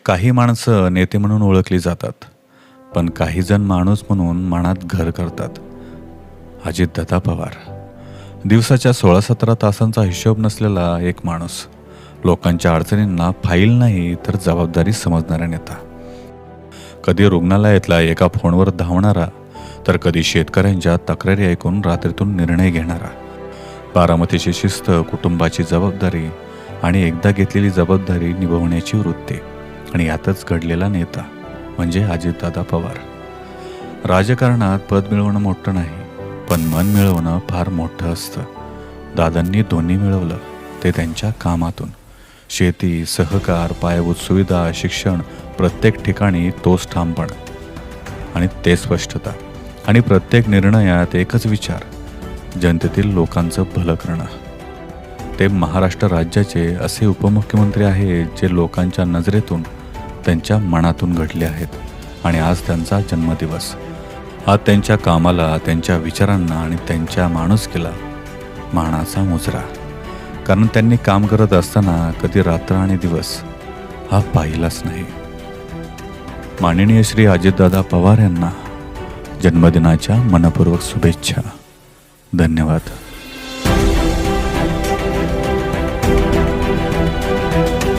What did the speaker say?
काही माणसं नेते म्हणून ओळखली जातात, पण काही जण माणूस म्हणून मनात घर करतात. अजितदादा पवार दिवसाच्या 16-17 तासांचा हिशोब नसलेला एक माणूस. लोकांच्या अडचणींना फाईल नाही तर जबाबदारी समजणारा नेता. कधी रुग्णालयातला एका फोनवर धावणारा, तर कधी शेतकऱ्यांच्या तक्रारी ऐकून रात्रीतून निर्णय घेणारा. बारामतीची शिस्त, कुटुंबाची जबाबदारी आणि एकदा घेतलेली जबाबदारी निभवण्याची वृत्ती, आणि यातच घडलेला नेता म्हणजे अजितदादा पवार. राजकारणात पद मिळवणं मोठं नाही, पण मन मिळवणं फार मोठं असतं. दादांनी दोन्ही मिळवलं, ते त्यांच्या कामातून. शेती, सहकार, पायाभूत सुविधा, शिक्षण, प्रत्येक ठिकाणी तोच ठामपणा आणि ते स्पष्टता, आणि प्रत्येक निर्णयात एकच विचार: जनतेतील लोकांचं भलं करणं. ते महाराष्ट्र राज्याचे असे उपमुख्यमंत्री आहेत जे लोकांच्या नजरेतून, त्यांच्या मनातून घडले आहेत. आणि आज त्यांचा जन्मदिवस. आज त्यांच्या कामाला, त्यांच्या विचारांना आणि त्यांच्या माणुसकीला मानाचा मुजरा. कारण त्यांनी काम करत असताना कधी रात्र आणि दिवस हा पाहिलाच नाही. माननीय श्री अजितदादा पवार यांना जन्मदिनाच्या मनपूर्वक शुभेच्छा. धन्यवाद.